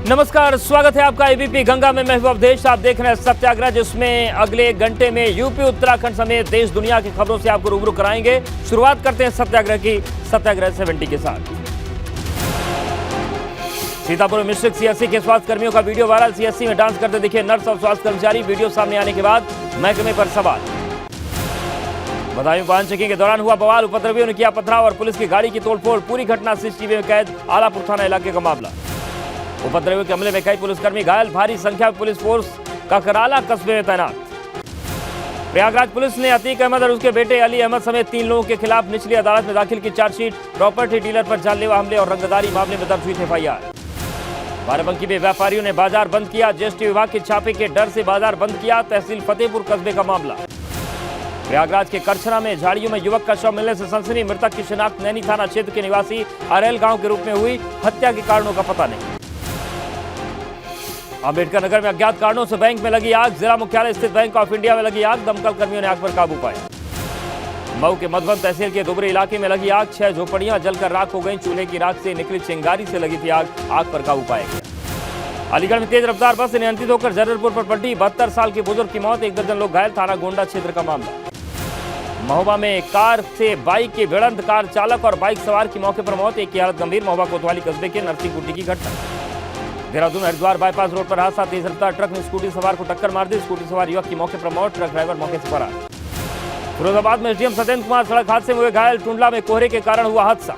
नमस्कार, स्वागत है आपका एबीपी गंगा में। मैं हूं अवधेश। आप देख रहे हैं सत्याग्रह, जिसमें अगले घंटे में यूपी उत्तराखंड समेत देश दुनिया की खबरों से आपको रूबरू कराएंगे। शुरुआत करते हैं सत्याग्रह की, सत्याग्रह 70 के साथ। सीतापुर में मिश्रित सीएससी के स्वास्थ्य कर्मियों का वीडियो वायरल। सीएससी में डांस करते दिखे नर्स और स्वास्थ्य कर्मचारी। वीडियो सामने आने के बाद महकमे पर सवाल। बदायूं वाहन चेकिंग के दौरान हुआ बवाल। उपद्रवियों ने किया पथराव और पुलिस की गाड़ी की तोड़फोड़। पूरी घटना सीसीटीवी में कैद। आलापुर थाना इलाके का मामला। उपद्रवियों के हमले में कई पुलिसकर्मी घायल। भारी संख्या में पुलिस फोर्स ककराला कस्बे में तैनात। प्रयागराज पुलिस ने अतीक अहमद और उसके बेटे अली अहमद समेत 3 लोगों के खिलाफ निचली अदालत में दाखिल की चार्जशीट। प्रॉपर्टी डीलर पर जानलेवा हमले और रंगदारी मामले में दर्ज हुई एफआईआर। बाराबंकी में व्यापारियों ने बाजार बंद किया। जीएसटी विभाग के छापे के डर से बाजार बंद किया। तहसील फतेहपुर कस्बे का मामला। प्रयागराज के करछना में झाड़ियों में युवक का शव मिलने से सनसनी। मृतक की शिनाख्त नैनी थाना क्षेत्र के निवासी अरेल गांव के रूप में हुई। हत्या के कारणों का पता नहीं। अंबेडकर नगर में अज्ञात कारणों से बैंक में लगी आग। जिला मुख्यालय स्थित बैंक ऑफ इंडिया में लगी आग। दमकल कर्मियों ने आग पर काबू पाया। मऊ के मधुबन तहसील के दुबरी इलाके में लगी आग। 6 झोपड़ियां जलकर राख हो गईं। चूल्हे की राख से निकली चिंगारी से लगी थी आग। आग पर काबू पाया गया। अलीगढ़ में तेज रफ्तार बस नियंत्रित होकर जररपुर पर पलटी। 72 साल के बुजुर्ग की मौत। 1 दर्जन लोग घायल। थाना गोंडा क्षेत्र का मामला। महोबा में कार से बाइक की भिड़ंत। कार चालक और बाइक सवार की मौके पर मौत। एक की हालत गंभीर। महोबा कोतवाली कस्बे के नरसिंहकुटी की घटना। देहरादून हरिद्वार बाईपास रोड पर हादसा। तेज रफ्तार ट्रक ने स्कूटी सवार को टक्कर मार दी। स्कूटी सवार युवक की मौके पर मौत। ट्रक ड्राइवर मौके से फरार। फिरोजाबाद में एसडीएम सत्येंद्र कुमार सड़क हादसे में हुए घायल। टुंडला में कोहरे के कारण हुआ हादसा।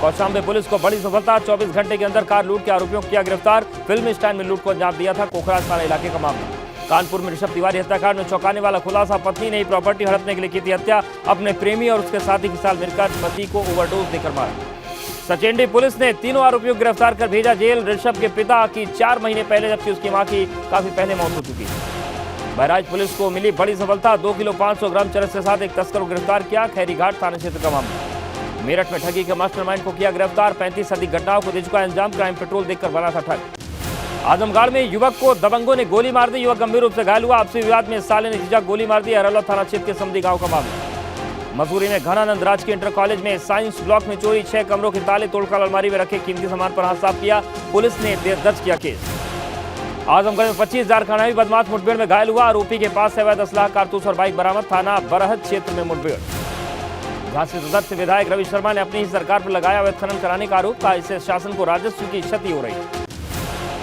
कौशाम्बी पुलिस को बड़ी सफलता। 24 घंटे के अंदर कार लूट के आरोपियों को किया गिरफ्तार। फिल्मी स्टाइल में लूट को अंजाम दिया था। कोखराज थाना इलाके का मामला। कानपुर में ऋषभ तिवारी हत्याकांड में चौंकाने वाला खुलासा। पत्नी ने ही प्रॉपर्टी हड़पने के लिए की थी हत्या। अपने प्रेमी और उसके साथी के साथ मिलकर पति को ओवरडोज देकर मारा। सचेंडी पुलिस ने तीनों आरोपियों को गिरफ्तार कर भेजा जेल। ऋषभ के पिता की 4 महीने पहले, जबकि उसकी मां की काफी पहले मौत हो चुकी है। बहराइच पुलिस को मिली बड़ी सफलता। 2 किलो 500 ग्राम चरस के साथ एक तस्कर को गिरफ्तार किया। खैरीघाट थाना क्षेत्र का मामला। मेरठ में ठगी के मास्टरमाइंड को किया गिरफ्तार। 35 अधिक घटनाओं को दे चुका अंजाम। क्राइम पेट्रोल देखकर बना था ठग। आजमगढ़ में युवक को दबंगों ने गोली मार दी। युवक गंभीर रूप से घायल हुआ। आपसी विवाद में साले ने जीजा गोली मार दी। अरौला थाना क्षेत्र के समदी गांव का मामला। मसूरी में घनानंद राजकीय इंटर कॉलेज में साइंस ब्लॉक में चोरी। 6 कमरों के ताले तोड़कर अलमारी में रखे कीमती सामान पर हाथ साफ किया। पुलिस ने दर्ज किया केस। आजमगढ़ में 25,000 खानावी बदमाश मुठभेड़ में घायल हुआ। आरोपी के पास अवैध असलाह, कारतूस और बाइक बरामद। थाना बरहद क्षेत्र में मुठभेड़। झांसी सदर से विधायक रवि शर्मा ने अपनी ही सरकार पर लगाया अवैध खनन कराने का आरोप। कहा इससे शासन को राजस्व की क्षति हो रही है।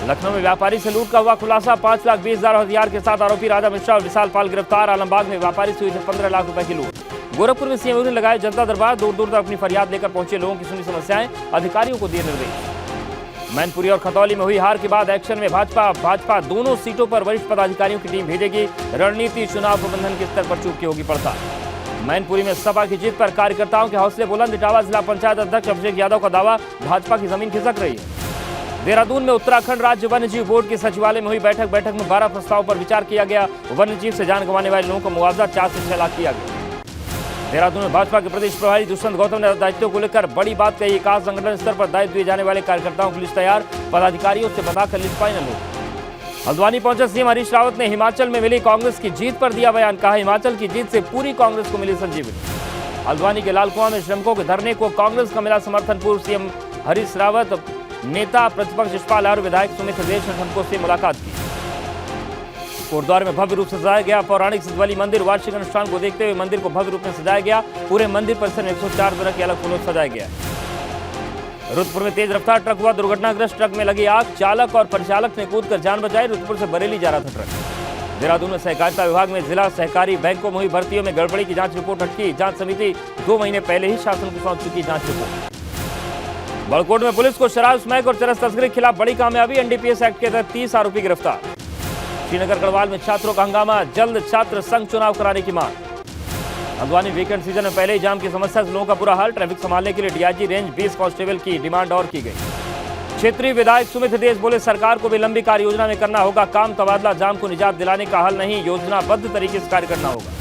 लखनऊ में व्यापारी से लूट का हुआ खुलासा। 5,20,000 हथियार के साथ आरोपी राजा मिश्रा और विशाल पाल गिरफ्तार। आलमबाग में व्यापारी से हुई 15 लाख रुपए की लूट। गोरखपुर में सीएम ने लगाया जनता दरबार। दूर दूर तक अपनी फरियाद लेकर पहुंचे लोगों की सुनी समस्याएं। अधिकारियों को दिए निर्देश। मैनपुरी और खतौली में हुई हार के बाद एक्शन में भाजपा दोनों सीटों पर वरिष्ठ पदाधिकारियों की टीम भेजेगी। रणनीति चुनाव प्रबंधन के स्तर पर चूक की होगी पड़ताल। मैनपुरी में सपा की जीत पर कार्यकर्ताओं के हौसले बुलंद। इटावा जिला पंचायत अध्यक्ष अभिषेक यादव का दावा, भाजपा की जमीन खिसक रही है। देहरादून में उत्तराखंड राज्य वन्यजीव बोर्ड के सचिवालय में हुई बैठक में 12 प्रस्ताव पर विचार किया गया। वन्यजीव से जान गंवाने वाले लोगों को मुआवजा 4 से 6 लाख किया गया। देहरादून में भाजपा के प्रदेश प्रभारी दुष्यंत गौतम ने दायित्वों को लेकर बड़ी बात कही। कहा संगठन स्तर पर दायित्व दिए जाने वाले कार्यकर्ताओं की लिस्ट तैयार। पदाधिकारियों से बताकर लिस्ट फाइनल हो। हल्द्वानी पहुंचे सीएम हरीश रावत ने हिमाचल में मिली कांग्रेस की जीत पर दिया बयान। कहा हिमाचल की जीत से पूरी कांग्रेस को मिली संजीवनी। हल्द्वानी के लालकुआं में श्रमिकों के धरने को कांग्रेस का मिला समर्थन। पूर्व सीएम हरीश रावत, नेता प्रतिपक्ष यशपाल आर्य, विधायक सुमित हृदयेश ने श्रमिकों से मुलाकात की। कोटद्वार में भव्य रूप से सजाया गया पौराणिक सिद्धवली मंदिर। वार्षिक अनुष्ठान को देखते हुए मंदिर को भव्य रूप में सजाया गया। पूरे मंदिर परिसर में 104 तरह के अलग फूलों से सजाया गया। रुद्रपुर में तेज रफ्तार ट्रक हुआ दुर्घटनाग्रस्त। ट्रक में लगी आग। चालक और परिचालक ने कूदकर जान बचाई। रुद्रपुर से बरेली जा रहा था ट्रक। देहरादून में सहकारिता विभाग में जिला सहकारी बैंकों में हुई भर्तियों में गड़बड़ी की जांच रिपोर्ट अटकी। जांच समिति 2 महीने पहले ही शासन को सौंप चुकी जांच रिपोर्ट। बड़कोट में पुलिस को शराब, स्मैक और चरस तस्करी के खिलाफ बड़ी कामयाबी। एनडीपीएस एक्ट के तहत 30 आरोपी गिरफ्तार। श्रीनगर गढ़वाल में छात्रों का हंगामा। जल्द छात्र संघ चुनाव कराने की मांग। हल्द्वानी वीकेंड सीजन में पहले ही जाम की समस्या से लोगों का बुरा हाल। ट्रैफिक संभालने के लिए डीआईजी रेंज 20 कांस्टेबल की डिमांड और की गई। क्षेत्रीय विधायक सुमित हृदयेश बोले सरकार को भी लंबी कार्य योजना में करना होगा काम। तबादला जाम को निजात दिलाने का हल नहीं, योजनाबद्ध तरीके से कार्य करना होगा।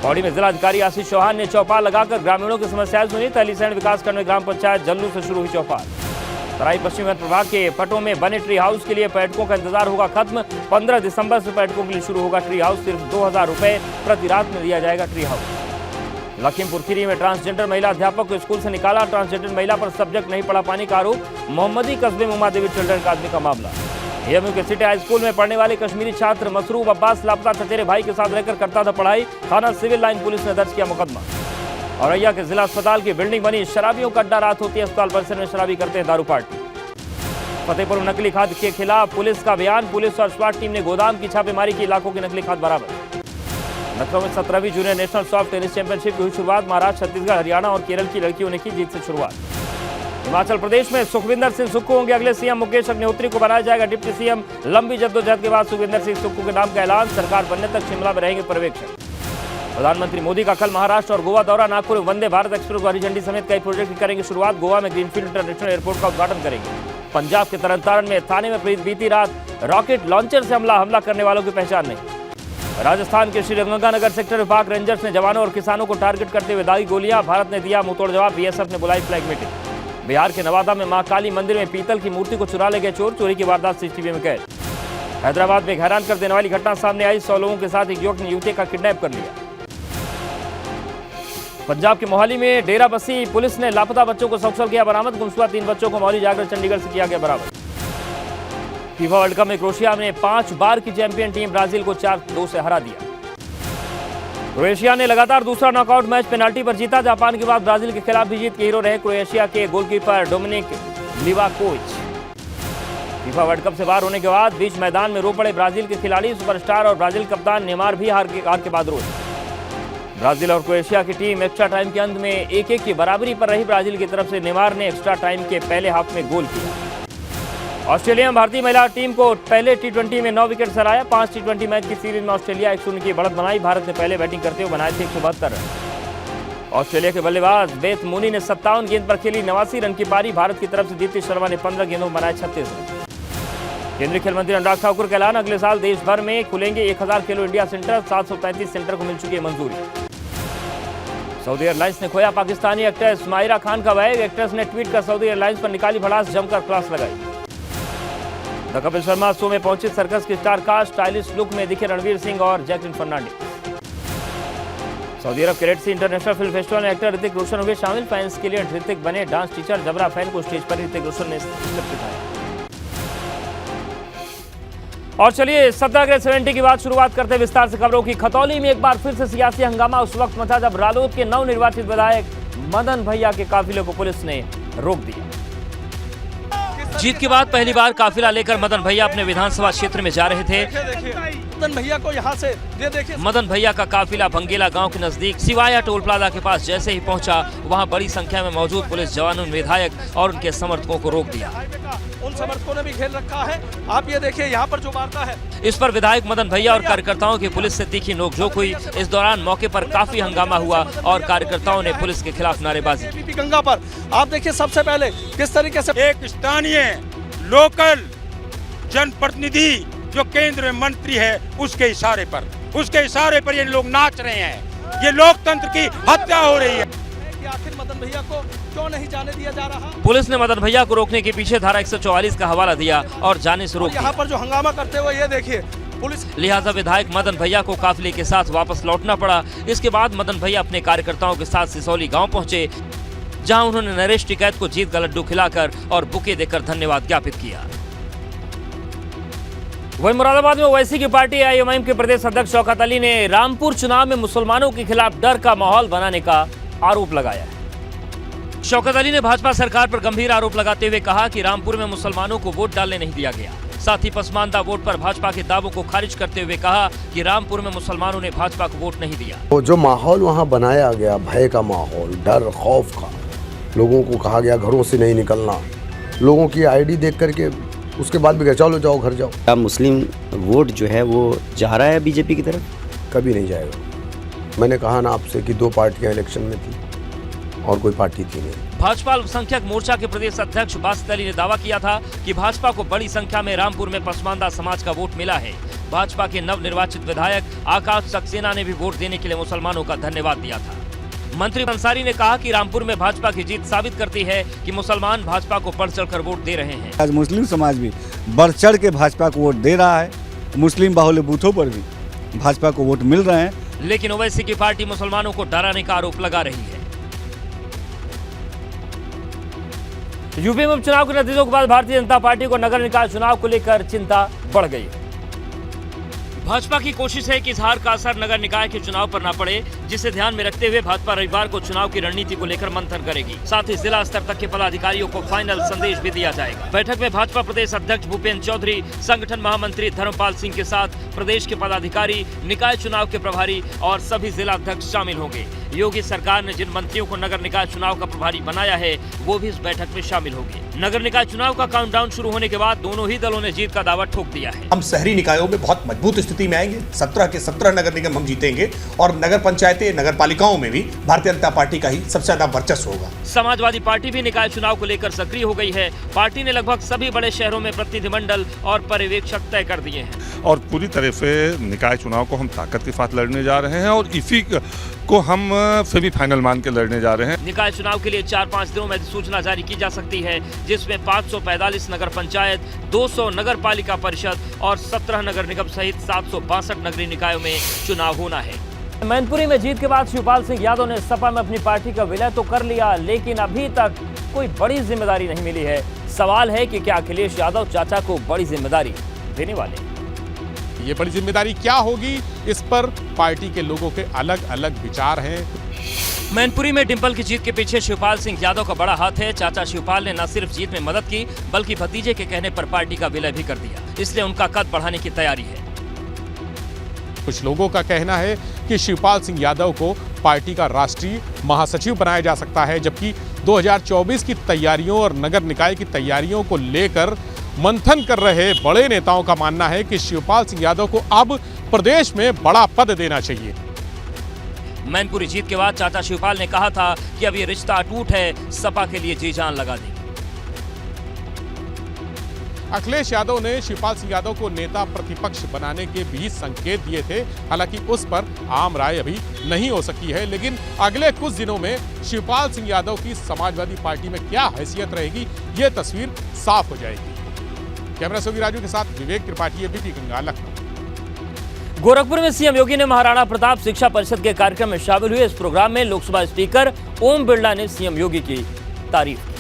पौड़ी में जिलाधिकारी आशीष चौहान ने चौपाल लगाकर ग्रामीणों की समस्याएं सुनी। तहलीसैंण विकासखंड में ग्राम पंचायत जल्लू से शुरू हुई चौपाल। तराई पश्चिम वन प्रभाग के पटों में बने ट्री हाउस के लिए पर्यटकों का इंतजार होगा खत्म। 15 दिसंबर से पर्यटकों के लिए शुरू होगा ट्री हाउस। सिर्फ 2,000 रुपए प्रति रात में दिया जाएगा ट्री हाउस। लखीमपुर खीरी में ट्रांसजेंडर महिला अध्यापक को स्कूल से निकाला, ट्रांसजेंडर महिला पर सब्जेक्ट नहीं पढ़ा पाने का आरोप। मोहम्मदी कस्बे में उमा देवी चिल्ड्रन अकादमी का मामला। एएमयू के सिटी हाई स्कूल में पढ़ने वाले कश्मीरी छात्र मसरूब अब्बास लापता चचेरे भाई के साथ रहकर करता था पढ़ाई, थाना सिविल लाइन पुलिस ने दर्ज किया मुकदमा। औरैया के जिला अस्पताल की बिल्डिंग बनी, शराबियों का अड्डा, रात होती है अस्पताल परिसर में शराबी करते हैं दारू पार्टी। फतेहपुर में नकली खाद के खिलाफ पुलिस का बयान, पुलिस और स्वाट टीम ने गोदाम की छापेमारी की, लाखों की नकली खाद बरामद। लखनऊ में 17वीं junior national soft tennis championship की हुई शुरुआत, महाराष्ट्र, छत्तीसगढ़, हरियाणा और केरल की लड़कियों ने की जीत से शुरुआत। हिमाचल प्रदेश में सुखविंदर सिंह सुक्खू होंगे अगले सीएम, मुकेश अग्निहोत्री को बनाया जाएगा डिप्टी सीएम। लंबी जद्दोजहद के बाद सुखविंदर सिंह सुक्खू के नाम का ऐलान, सरकार बनने तक शिमला में रहेंगे पर्यवेक्षक। प्रधानमंत्री मोदी का कल महाराष्ट्र और गोवा दौरा, नागपुर में वंदे भारत एक्सप्रेस को हरी झंडी समेत कई प्रोजेक्ट की करेंगे शुरुआत, गोवा में ग्रीनफील्ड इंटरनेशनल एयरपोर्ट का उद्घाटन करेंगे। पंजाब के तरनतारन में थाने में बीती रात रॉकेट लॉन्चर से हमला करने वालों की पहचान नहीं। राजस्थान के श्रीगंगानगर सेक्टर में पाक रेंजर्स ने जवानों और किसानों को टारगेट करते हुए दागी गोलियां, भारत ने दिया मुंहतोड़ जवाब, बीएसएफ ने बुलाई फ्लैग मीटिंग। बिहार के नवादा में मां काली मंदिर में पीतल की मूर्ति को चुरा ले गए चोर, चोरी की वारदात सीसीटीवी में कैद। हैदराबाद में हैरान कर देने वाली घटना सामने आई, 100 लोगों के साथ एक युवक ने युवती का किडनैप कर लिया। पंजाब के मोहाली में डेरा बसी पुलिस ने लापता बच्चों को सकुशल किया बरामद, गुमशुदा 3 बच्चों को मोहाली जाकर चंडीगढ़ से किया गया बरामद। फीफा वर्ल्ड कप में क्रोएशिया ने 5 बार की चैंपियन टीम ब्राजील को 4-2 से हरा दिया। क्रोएशिया ने लगातार दूसरा नॉकआउट मैच पेनाल्टी पर जीता, जापान के बाद ब्राजील के खिलाफ भी जीत के हीरो रहे क्रोएशिया के goalkeeper Dominik Livakovic. FIFA World Cup से बाहर होने के बाद बीच मैदान में रो पड़े ब्राजील के खिलाड़ी, सुपरस्टार और ब्राजील कप्तान नेमार भी हार के बाद रोए। ब्राजील और क्रोएशिया की टीम एक्स्ट्रा टाइम के अंत में 1-1 की बराबरी पर रही। ब्राजील की तरफ से नेमार ने एक्स्ट्रा टाइम के पहले हाफ में गोल किया। ऑस्ट्रेलिया में भारतीय महिला टीम को पहले टी20 में 9 विकेट सराया। 5 टी20 मैच की सीरीज में ऑस्ट्रेलिया 1-0 की बढ़त बनाई। भारत ने पहले बैटिंग करते हुए बनाए थे 172 रन। ऑस्ट्रेलिया के बल्लेबाज बेथ मूनी ने 57 गेंद पर खेली 89 रन की पारी। भारत की तरफ से दीप्ति शर्मा ने 15 गेंदों में बनाए 36 रन। केंद्रीय खेल मंत्री अनुराग ठाकुर का ऐलान, अगले साल देश भर में खुलेंगे 1000 खेलो इंडिया सेंटर, 735 सेंटर को मिल चुकी है मंजूरी। सऊदी एयरलाइंस ने खोया पाकिस्तानी एक्ट्रेस माहिरा खान का बैग, एक्ट्रेस ने ट्वीट कर सऊदी एयरलाइंस पर निकाली भड़ास, जमकर क्लास लगाई। द कपिल शर्मा शो में पहुंचे सर्कस की स्टार कास्ट, स्टाइलिश लुक में दिखे रणवीर सिंह और जैकलिन फर्नांडिस। सऊदी अरब के रेड सी इंटरनेशनल फिल्म फेस्टिवल में एक्टर ऋतिक रोशन हुए शामिल, फैंस के लिए ऋतिक बने डांस टीचर, जबरा फैन को स्टेज पर ऋतिक रोशन ने स्टेप सिखाया। और चलिए 17/70 की बात शुरुआत करते विस्तार से खबरों की। खतौली में एक बार फिर से सियासी हंगामा उस वक्त मचा जब रालोद के नवनिर्वाचित विधायक मदन भैया के काफिले को पुलिस ने रोक दिया। जीत के बाद पहली बार काफिला लेकर मदन भैया अपने विधानसभा क्षेत्र में जा रहे थे। मदन भैया को यहाँ से देखिए। मदन भैया का काफिला भंगेला गांव के नजदीक सिवाया टोल प्लाजा के पास जैसे ही पहुंचा, वहां बड़ी संख्या में मौजूद पुलिस जवानों ने विधायक और उनके समर्थकों को रोक दिया। उन समर्थकों ने भी घेर रखा है, आप ये देखिए यहाँ पर जो वार्ता है। इस पर विधायक मदन भैया और कार्यकर्ताओं की पुलिस से तीखी नोकझोंक हुई। इस दौरान मौके पर काफी हंगामा हुआ और कार्यकर्ताओं ने पुलिस के खिलाफ नारेबाजी की। गंगा पर आप देखिए सबसे पहले किस तरीके से एक स्थानीय लोकल जनप्रतिनिधि जो केंद्र में मंत्री है उसके इशारे पर ये लोग नाच रहे हैं। ये लोकतंत्र की हत्या हो रही है। आखिर मदन भैया को क्यों नहीं जाने दिया जा रहा? पुलिस ने मदन भैया को रोकने के पीछे धारा 144 का हवाला दिया और जाने से रोक दिया। यहाँ पर जो हंगामा करते हुए ये देखिए पुलिस। लिहाजा विधायक मदन भैया को काफिले के साथ वापस लौटना पड़ा। इसके बाद मदन भैया अपने कार्यकर्ताओं के साथ सिसौली गांव पहुंचे, जहां उन्होंने नरेश टिकैत को जीत का लड्डू खिलाकर और बुके देकर धन्यवाद ज्ञापित किया। वहीं मुरादाबाद में ओवैसी की पार्टी आईएमआईएम के प्रदेश अध्यक्ष शौकत अली ने रामपुर चुनाव में मुसलमानों के खिलाफ डर का माहौल बनाने का आरोप लगाया। शौकत अली ने भाजपा सरकार पर गंभीर आरोप लगाते हुए कहा कि रामपुर में मुसलमानों को वोट डालने नहीं दिया गया। साथ ही पसमानदा वोट पर भाजपा के दावों को खारिज करते हुए कहा कि रामपुर में मुसलमानों ने भाजपा को वोट नहीं दिया। तो जो माहौल वहाँ बनाया गया, भय का माहौल, डर खौफ का, लोगों को कहा गया घरों से नहीं निकलना, लोगों की आईडी देख करके उसके बाद भी चलो जाओ घर जाओ। क्या मुस्लिम वोट जो है वो जा रहा है बीजेपी की तरफ? कभी नहीं जाएगा। मैंने कहा ना आपसे कि 2 पार्टियां इलेक्शन में थी और कोई पार्टी थी नहीं। भाजपा अल्पसंख्यक मोर्चा के प्रदेश अध्यक्ष बासित अली ने दावा किया था कि भाजपा को बड़ी संख्या में रामपुर में पसमानदा समाज का वोट मिला है। भाजपा के नवनिर्वाचित विधायक आकाश सक्सेना ने भी वोट देने के लिए मुसलमानों का धन्यवाद दिया था। मंत्री अंसारी ने कहा कि रामपुर में भाजपा की जीत साबित करती है कि मुसलमान भाजपा को बढ़ चढ़कर वोट दे रहे हैं। आज मुस्लिम समाज भी बढ़ चढ़ के भाजपा को वोट दे रहा है। मुस्लिम बाहुल्य बूथों पर भी भाजपा को वोट मिल रहे हैं लेकिन ओवैसी की पार्टी मुसलमानों को डराने का आरोप लगा रही है। यूपी में उपचुनाव के नतीजों के बाद भारतीय जनता पार्टी को नगर निकाय चुनाव को लेकर चिंता बढ़ गई है। भाजपा की कोशिश है कि इस हार का असर नगर निकाय के चुनाव पर न पड़े, जिसे ध्यान में रखते हुए भाजपा रविवार को चुनाव की रणनीति को लेकर मंथन करेगी। साथ ही जिला स्तर तक के पदाधिकारियों को फाइनल संदेश भी दिया जाएगा। बैठक में भाजपा प्रदेश अध्यक्ष भूपेंद्र चौधरी, संगठन महामंत्री धर्मपाल सिंह के साथ प्रदेश के पदाधिकारी, निकाय चुनाव के प्रभारी और सभी जिला अध्यक्ष शामिल होंगे। योगी सरकार ने जिन मंत्रियों को नगर निकाय चुनाव का प्रभारी बनाया है, वो भी इस बैठक में शामिल होंगे। नगर निकाय चुनाव का काउंटडाउन शुरू होने के बाद दोनों ही दलों ने जीत का दावा ठोक दिया है। हम शहरी निकायों में बहुत मजबूत स्थिति में आएंगे। 17 के 17 नगर निगम हम जीतेंगे और नगर पंचायतें, नगर पालिकाओं में भी भारतीय जनता पार्टी का ही सबसे ज्यादा वर्चस्व होगा। समाजवादी पार्टी भी निकाय चुनाव को लेकर सक्रिय हो गई है। पार्टी ने लगभग सभी बड़े शहरों में प्रतिनिधिमंडल और पर्यवेक्षक तय कर दिए हैं और पूरी तरह से निकाय चुनाव को हम ताकत के साथ लड़ने जा रहे हैं और इसी को हम सेमीफाइनल मान के लड़ने जा रहे हैं। निकाय चुनाव के लिए 4-5 दिनों में अधिसूचना जारी की जा सकती है, जिसमें 545 नगर पंचायत, 200 नगर पालिका परिषद और 17 नगर निगम सहित 762 नगरीय निकायों में चुनाव होना है। मैनपुरी में जीत के बाद शिवपाल सिंह यादव ने सपा में अपनी पार्टी का विलय तो कर लिया, लेकिन अभी तक कोई बड़ी जिम्मेदारी नहीं मिली है। सवाल है कि क्या अखिलेश यादव चाचा को बड़ी जिम्मेदारी देने वाले? ये बड़ी जिम्मेदारी क्या होगी, इस पर पार्टी के लोगों के अलग अलग विचार हैं। मैनपुरी में डिंपल की जीत के पीछे शिवपाल सिंह यादव का बड़ा हाथ है। चाचा शिवपाल ने न सिर्फ जीत में मदद की, बल्कि भतीजे के कहने पर पार्टी का विलय भी कर दिया। इसलिए उनका कद बढ़ाने की तैयारी है। कुछ लोगों का कहना है कि शिवपाल सिंह यादव को पार्टी का राष्ट्रीय महासचिव बनाया जा सकता है, जबकि 2024 की तैयारियों और नगर निकाय की तैयारियों को लेकर मंथन कर रहे बड़े नेताओं का मानना है कि शिवपाल सिंह यादव को अब प्रदेश में बड़ा पद देना चाहिए। मैनपुरी जीत के बाद चाचा शिवपाल ने कहा था कि अब ये रिश्ता अटूट है, सपा के लिए जी जान लगा देंगे। अखिलेश यादव ने शिवपाल सिंह यादव को नेता प्रतिपक्ष बनाने के भी संकेत दिए थे। हालांकि उस पर आम राय अभी नहीं हो सकी है, लेकिन अगले कुछ दिनों में शिवपाल सिंह यादव की समाजवादी पार्टी में क्या हैसियत रहेगी, ये तस्वीर साफ हो जाएगी। कैमरा सोगी राजू के साथ विवेक त्रिपाठी, एबीपी गंगा, लखनऊ। गोरखपुर में सीएम योगी ने महाराणा प्रताप शिक्षा परिषद के कार्यक्रम में शामिल हुए। इस प्रोग्राम में लोकसभा स्पीकर ओम बिरला ने सीएम योगी की तारीफ की।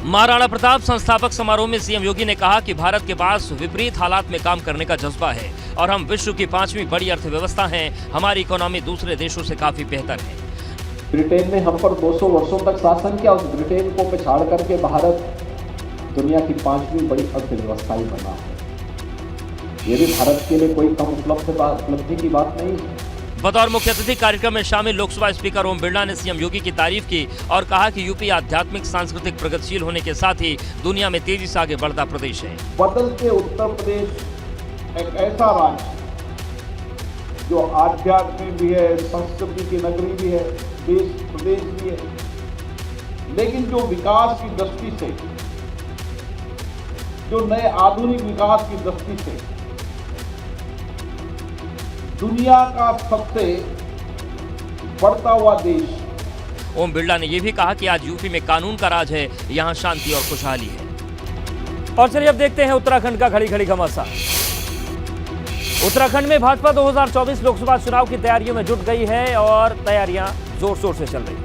महाराणा प्रताप संस्थापक समारोह में सीएम योगी ने कहा कि भारत के पास विपरीत हालात में काम करने का जज्बा है और हम विश्व की 5वीं बड़ी अर्थव्यवस्था हैं। हमारी इकोनॉमी दूसरे देशों से काफी बेहतर है। ब्रिटेन ने हम पर 200 वर्षों तक शासन किया, उस ब्रिटेन को पछाड़ करके भारत दुनिया की 5वीं बड़ी अर्थव्यवस्था ही बना है। ये भी भारत के लिए कोई कम उपलब्धि की बात नहीं है। बतौर मुख्य अतिथि कार्यक्रम में शामिल लोकसभा स्पीकर ओम बिरला ने सीएम योगी की तारीफ की और कहा कि यूपी आध्यात्मिक सांस्कृतिक प्रगतिशील होने के साथ ही दुनिया में तेजी से आगे बढ़ता प्रदेश है। बदलते उत्तर प्रदेश एक ऐसा राज्य जो आध्यात्मिक भी है, संस्कृति की नगरी भी है, देश प्रदेश भी है, लेकिन जो विकास की दृष्टि से, जो नए आधुनिक विकास की दृष्टि से दुनिया का सबसे बढ़ता हुआ देश। ओम बिरला ने यह भी कहा कि आज यूपी में कानून का राज है, यहाँ शांति और खुशहाली है। और चलिए अब देखते हैं उत्तराखंड का खड़ी खड़ी घमासान। उत्तराखंड में भाजपा 2024 लोकसभा चुनाव की तैयारियों में जुट गई है और तैयारियां जोर शोर से चल रही है।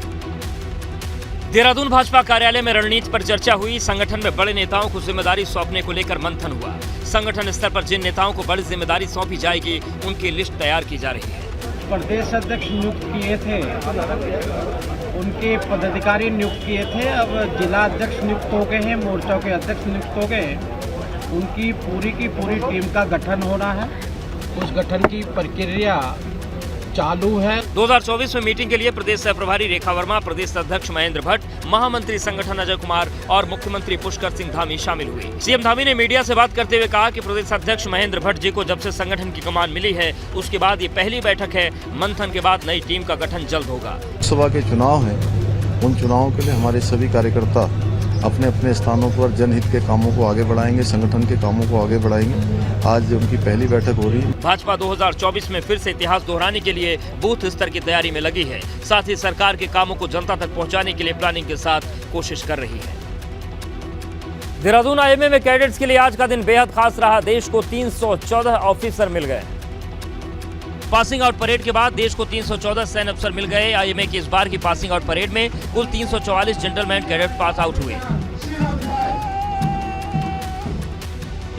देहरादून भाजपा कार्यालय में रणनीति पर चर्चा हुई। संगठन में बड़े नेताओं को जिम्मेदारी सौंपने को लेकर मंथन हुआ। संगठन स्तर पर जिन नेताओं को बड़ी जिम्मेदारी सौंपी जाएगी, उनकी लिस्ट तैयार की जा रही है। प्रदेश अध्यक्ष नियुक्त किए थे, उनके पदाधिकारी नियुक्त किए थे, अब जिला अध्यक्ष नियुक्त हो गए हैं, मोर्चों के अध्यक्ष नियुक्त हो गए हैं। उनकी पूरी की पूरी टीम का गठन हो रहा है। उस गठन की प्रक्रिया चालू है। 2024 में मीटिंग के लिए प्रदेश सह प्रभारी रेखा वर्मा, प्रदेश अध्यक्ष महेंद्र भट्ट, महामंत्री संगठन अजय कुमार और मुख्यमंत्री पुष्कर सिंह धामी शामिल हुए। सीएम धामी ने मीडिया से बात करते हुए कहा कि प्रदेश अध्यक्ष महेंद्र भट्ट जी को जब से संगठन की कमान मिली है, उसके बाद ये पहली बैठक है। मंथन के बाद नई टीम का गठन जल्द होगा। लोकसभा के चुनाव है, उन चुनावों के लिए हमारे सभी कार्यकर्ता अपने अपने स्थानों पर जनहित के कामों को आगे बढ़ाएंगे, संगठन के कामों को आगे बढ़ाएंगे। आज उनकी पहली बैठक हो रही है। भाजपा 2024 में फिर से इतिहास दोहराने के लिए बूथ स्तर की तैयारी में लगी है। साथ ही सरकार के कामों को जनता तक पहुंचाने के लिए प्लानिंग के साथ कोशिश कर रही है। देहरादून आईएमए में कैडेट्स के लिए आज का दिन बेहद खास रहा। देश को 314 ऑफिसर मिल गए। पासिंग आउट परेड के बाद देश को 314 सैन्य अफसर मिल गए। आईएमए की इस बार की पासिंग आउट परेड में कुल 344 जेंटलमैन कैडेट पास आउट हुए।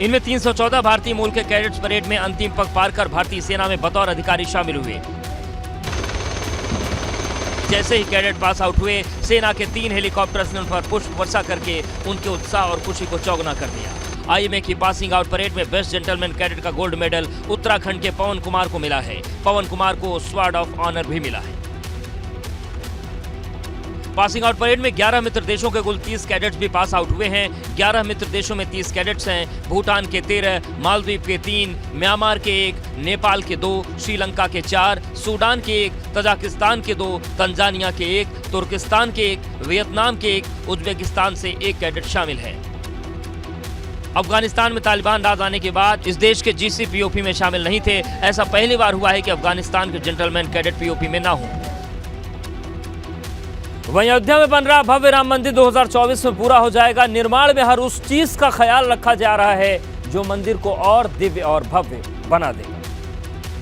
इनमें 314 भारतीय मूल के कैडेट्स परेड में अंतिम पग पार कर भारतीय सेना में बतौर अधिकारी शामिल हुए। जैसे ही कैडेट पास आउट हुए, सेना के 3 हेलीकॉप्टर्स ने उन पर पुष्प वर्षा करके उनके उत्साह और खुशी को चौगुना कर दिया। आईएमए की पासिंग आउट परेड में बेस्ट जेंटलमैन कैडेट का गोल्ड मेडल उत्तराखंड के पवन कुमार को मिला है। पवन कुमार को स्वॉर्ड ऑफ ऑनर भी मिला है। पासिंग आउट परेड में 11 मित्र देशों के कुल 30 कैडेट्स भी पास आउट हुए हैं। 11 मित्र देशों में 30 कैडेट्स हैं। भूटान के 13, मालदीव के 3, म्यांमार के 1, नेपाल के 2, श्रीलंका के 4, सूडान के 1, तजाकिस्तान के 2, तंजानिया के 1, तुर्किस्तान के 1, वियतनाम के 1, उज्बेकिस्तान से 1 कैडेट शामिल है। अफगानिस्तान में तालिबान राज आने के बाद इस देश के जीसी पीओपी में शामिल नहीं थे। ऐसा पहली बार हुआ है कि अफगानिस्तान के जेंटलमैन कैडेट पीओपी में ना हो। वहीं अयोध्या में बन रहा भव्य राम मंदिर 2024 में पूरा हो जाएगा। निर्माण में हर उस चीज का ख्याल रखा जा रहा है जो मंदिर को और दिव्य और भव्य बना देगा।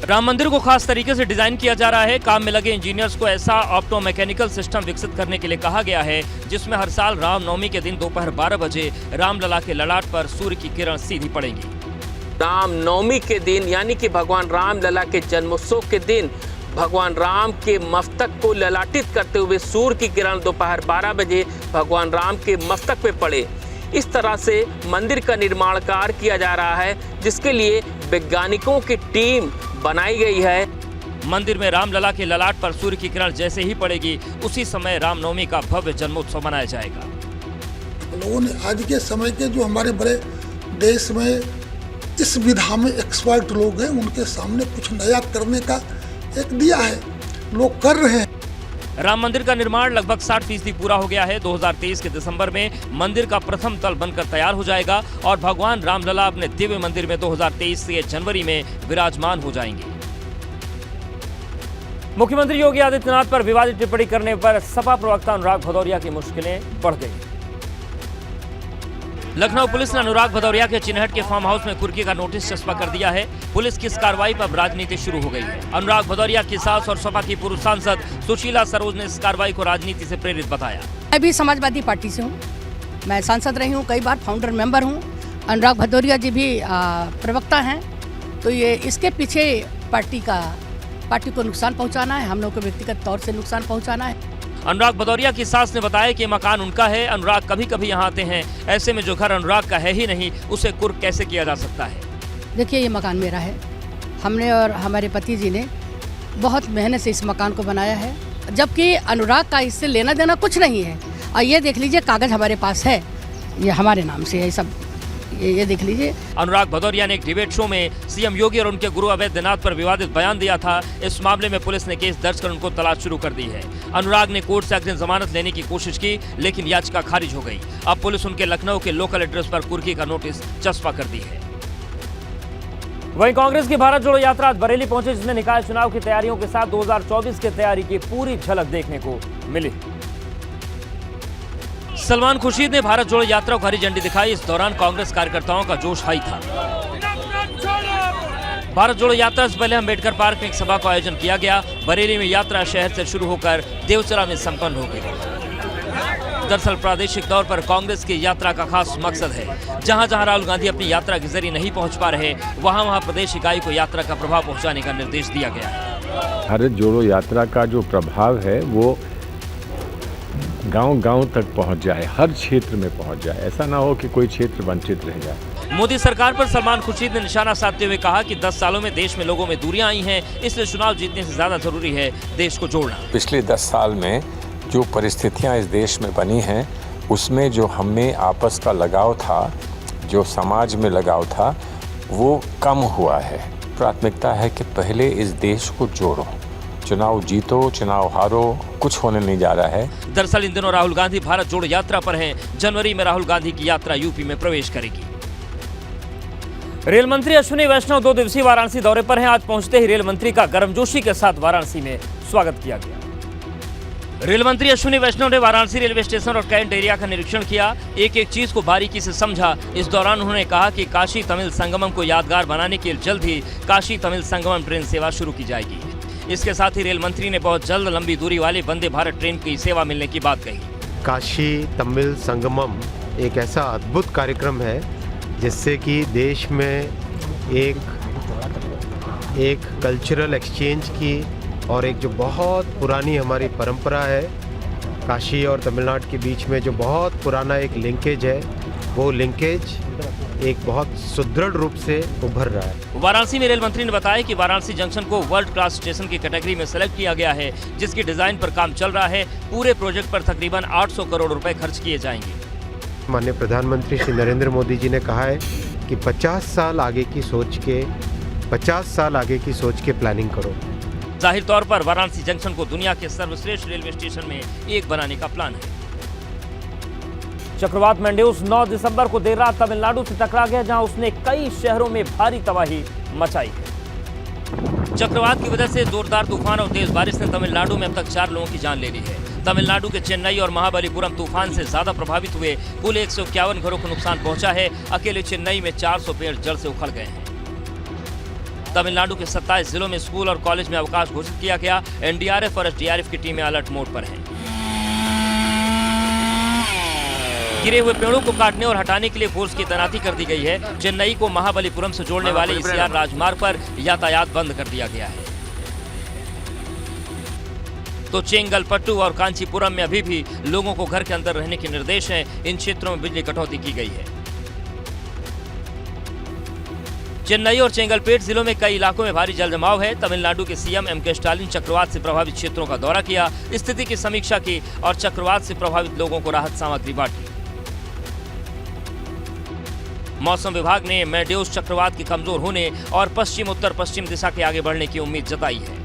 राम मंदिर को खास तरीके से डिजाइन किया जा रहा है। काम में लगे इंजीनियर्स को ऐसा ऑप्टो मैकेनिकल सिस्टम विकसित करने के लिए कहा गया है जिसमें हर साल रामनवमी के दिन दोपहर 12 बजे रामलला के ललाट पर सूर्य की किरण सीधी पड़ेगी। रामनवमी के दिन यानी कि भगवान रामलला के जन्मोत्सव के दिन भगवान राम के मस्तक को ललाटित करते हुए सूर्य की किरण दोपहर 12 बजे भगवान राम के मस्तक पे पड़े। इस तरह से मंदिर का निर्माण कार्य किया जा रहा है जिसके लिए वैज्ञानिकों की टीम बनाई गई है। मंदिर में रामलला के ललाट पर सूर्य की किरण जैसे ही पड़ेगी उसी समय रामनवमी का भव्य जन्मोत्सव मनाया जाएगा। लोगों ने आज के समय के जो हमारे बड़े देश में इस विधा में एक्सपर्ट लोग हैं उनके सामने कुछ नया करने का एक दिया है, लोग कर रहे हैं। राम मंदिर का निर्माण लगभग 60% पूरा हो गया है। 2023 के दिसंबर में मंदिर का प्रथम तल बनकर तैयार हो जाएगा और भगवान रामलला अपने दिव्य मंदिर में 2023 के जनवरी में विराजमान हो जाएंगे। मुख्यमंत्री योगी आदित्यनाथ पर विवादित टिप्पणी करने पर सपा प्रवक्ता अनुराग भदौरिया की मुश्किलें बढ़ गई। लखनऊ पुलिस ने अनुराग भदौरिया के चिन्हट के फार्म हाउस में कुर्की का नोटिस चस्पा कर दिया है। पुलिस की इस कार्रवाई पर राजनीति शुरू हो गई है। अनुराग भदौरिया की सास और सपा की पूर्व सांसद सुशीला सरोज ने इस कार्रवाई को राजनीति से प्रेरित बताया। मैं भी समाजवादी पार्टी से हूँ, मैं सांसद रही हूँ, कई बार फाउंडर मेंबर हूँ। अनुराग भदौरिया जी भी प्रवक्ता हैं, तो ये इसके पीछे पार्टी को नुकसान पहुँचाना है, हम लोग को व्यक्तिगत तौर से नुकसान पहुँचाना है। अनुराग भदौरिया की सास ने बताया कि मकान उनका है, अनुराग कभी कभी यहाँ आते हैं। ऐसे में जो घर अनुराग का है ही नहीं उसे कुर्क कैसे किया जा सकता है। देखिए ये मकान मेरा है, हमने और हमारे पति जी ने बहुत मेहनत से इस मकान को बनाया है, जबकि अनुराग का इससे लेना देना कुछ नहीं है। और ये देख लीजिए कागज हमारे पास है, ये हमारे नाम से है सब, ये देख लीजिए। अनुराग भदौरिया ने एक डिबेट शो में सीएम योगी और उनके गुरु अवैधनाथ पर विवादित बयान दिया था। इस मामले में पुलिस ने केस दर्ज कर उनको तलाश शुरू कर दी है। अनुराग ने कोर्ट से अग्रिम जमानत लेने की कोशिश की लेकिन याचिका खारिज हो गई। अब पुलिस उनके लखनऊ के लोकल एड्रेस पर कुर्की का नोटिस चस्पा कर दी है। वहीं कांग्रेस की भारत जोड़ो यात्रा आज बरेली पहुंची जिसमें निकाय चुनाव की तैयारियों के साथ 2024 की तैयारी की पूरी झलक देखने को मिली। सलमान खुर्शीद ने भारत जोड़ो यात्रा को हरी झंडी दिखाई। इस दौरान कांग्रेस कार्यकर्ताओं का जोश हाई था। भारत जोड़ो यात्रा से पहले अम्बेडकर पार्क में एक सभा का आयोजन किया गया। बरेली में यात्रा शहर से शुरू होकर देवचरा में संपन्न हो गई। दरअसल प्रादेशिक तौर पर कांग्रेस की यात्रा का खास मकसद है। जहां जहां राहुल गांधी अपनी यात्रा के जरिए नहीं पहुंच पा रहे, वहां वहां प्रदेश इकाई को यात्रा का प्रभाव पहुंचाने का निर्देश दिया गया है। भारत जोड़ो यात्रा का जो प्रभाव है वो गांव-गांव तक पहुंच जाए, हर क्षेत्र में पहुंच जाए, ऐसा ना हो कि कोई क्षेत्र वंचित रह जाए। मोदी सरकार पर सलमान खुर्शीद ने निशाना साधते हुए कहा कि 10 सालों में देश में लोगों में दूरियां आई हैं, इसलिए चुनाव जीतने से ज्यादा जरूरी है देश को जोड़ना। पिछले 10 साल में जो परिस्थितियां इस देश में बनी हैं, उसमें जो हमें आपस का लगाव था, जो समाज में लगाव था, वो कम हुआ है। प्राथमिकता है कि पहले इस देश को जोड़ो, चुनाव जीतो, चुनाव हारो, कुछ होने नहीं जा रहा है। दरअसल इन दिनों राहुल गांधी भारत जोड़ो यात्रा पर हैं। जनवरी में राहुल गांधी की यात्रा यूपी में प्रवेश करेगी। रेल मंत्री अश्विनी वैष्णव 2 दिवसीय वाराणसी दौरे पर हैं। आज पहुंचते ही रेल मंत्री का गर्मजोशी के साथ वाराणसी में स्वागत किया गया। रेल मंत्री अश्विनी वैष्णव ने वाराणसी रेलवे स्टेशन और कैंट एरिया का निरीक्षण किया, एक एक चीज को बारीकी से समझा। इस दौरान उन्होंने कहा कि काशी तमिल संगमम को यादगार बनाने के लिए जल्द ही काशी तमिल संगमम ट्रेन सेवा शुरू की जाएगी। इसके साथ ही रेल मंत्री ने बहुत जल्द लंबी दूरी वाली वंदे भारत ट्रेन की सेवा मिलने की बात कही। काशी तमिल संगमम एक ऐसा अद्भुत कार्यक्रम है जिससे कि देश में एक कल्चरल एक्सचेंज की और एक जो बहुत पुरानी हमारी परंपरा है, काशी और तमिलनाडु के बीच में जो बहुत पुराना एक लिंकेज है, वो लिंकेज एक बहुत सुदृढ़ रूप से उभर रहा है। वाराणसी में रेल मंत्री ने बताया कि वाराणसी जंक्शन को वर्ल्ड क्लास स्टेशन की कैटेगरी में सेलेक्ट किया गया है, जिसकी डिजाइन पर काम चल रहा है। पूरे प्रोजेक्ट पर तकरीबन 800 करोड़ रुपए खर्च किए जाएंगे। माननीय प्रधानमंत्री श्री नरेंद्र मोदी जी ने कहा है कि 50 साल आगे की सोच के प्लानिंग करो। जाहिर तौर पर वाराणसी जंक्शन को दुनिया के सर्वश्रेष्ठ रेलवे स्टेशन में एक बनाने का प्लान है। चक्रवात मैंडेउस 9 दिसंबर को देर रात तमिलनाडु से टकरा गया, जहां उसने कई शहरों में भारी तबाही मचाई है। चक्रवात की वजह से जोरदार तूफान और तेज बारिश ने तमिलनाडु में अब तक 4 लोगों की जान ले ली है। तमिलनाडु के चेन्नई और महाबलीपुरम तूफान से ज्यादा प्रभावित हुए। कुल 151 घरों को नुकसान पहुंचा है। अकेले चेन्नई में 400 पेड़ जल से उखड़ गए हैं। तमिलनाडु के 27 जिलों में स्कूल और कॉलेज में अवकाश घोषित किया गया। एनडीआरएफ और एसडीआरएफ की टीमें अलर्ट मोड पर हैं। गिरे हुए पेड़ों को काटने और हटाने के लिए फोर्स की तैनाती कर दी गई है। चेन्नई को महाबलीपुरम से जोड़ने वाले ईसीआर राजमार्ग पर यातायात बंद कर दिया गया है। तो चेंगलपट्टू और कांचीपुरम में अभी भी लोगों को घर के अंदर रहने के निर्देश हैं। इन क्षेत्रों में बिजली कटौती की गई है। चेन्नई और चेंगलपेट जिलों में कई इलाकों में भारी जल जमाव है। तमिलनाडु के सीएम एमके स्टालिन चक्रवात से प्रभावित क्षेत्रों का दौरा किया, स्थिति की समीक्षा की और चक्रवात से प्रभावित लोगों को राहत सामग्री बांटी। मौसम विभाग ने मैंडेउस चक्रवात के कमजोर होने और पश्चिम उत्तर पश्चिम दिशा के आगे बढ़ने की उम्मीद जताई है।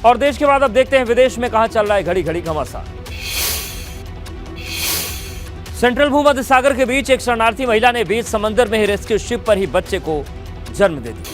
और देश के बाद अब देखते हैं विदेश में कहां चल रहा है घड़ी घड़ी घमासान। सेंट्रल भूमध्य सागर के बीच एक शरणार्थी महिला ने बीच समंदर में ही रेस्क्यू शिप पर ही बच्चे को जन्म दे दिया।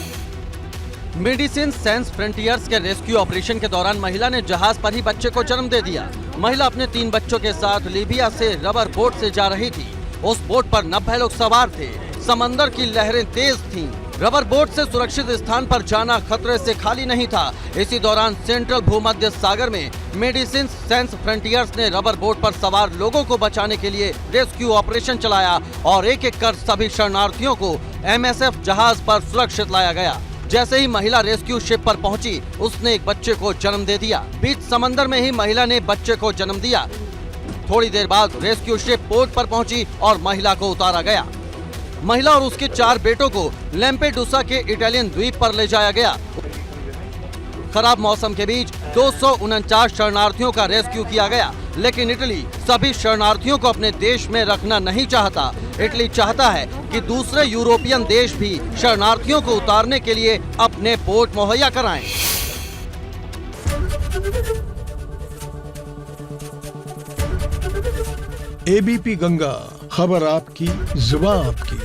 मेडिसिन सेंस फ्रंटियर्स के रेस्क्यू ऑपरेशन के दौरान महिला ने जहाज पर ही बच्चे को जन्म दे दिया। महिला अपने 3 बच्चों के साथ लीबिया से रबर बोट से जा रही थी। उस बोट पर 90 लोग सवार थे। समंदर की लहरें तेज थीं। रबर बोट से सुरक्षित स्थान पर जाना खतरे से खाली नहीं था। इसी दौरान सेंट्रल भूमध्य सागर में मेडिसिन सेंस फ्रंटियर्स ने रबर बोट पर सवार लोगों को बचाने के लिए रेस्क्यू ऑपरेशन चलाया और एक एक कर सभी शरणार्थियों को एमएसएफ जहाज पर सुरक्षित लाया गया। जैसे ही महिला रेस्क्यू शिप पर पहुंची, उसने एक बच्चे को जन्म दे दिया। बीच समंदर में ही महिला ने बच्चे को जन्म दिया। थोड़ी देर बाद रेस्क्यू शिप पोर्ट पर पहुंची और महिला को उतारा गया। महिला और उसके 4 बेटों को लैम्पेडूसा के इटालियन द्वीप पर ले जाया गया। खराब मौसम के बीच 249 शरणार्थियों का रेस्क्यू किया गया, लेकिन इटली सभी शरणार्थियों को अपने देश में रखना नहीं चाहता। इटली चाहता है कि दूसरे यूरोपियन देश भी शरणार्थियों को उतारने के लिए अपने पोर्ट मुहैया कराएं। एबीपी गंगा, खबर आपकी, जुबान आपकी।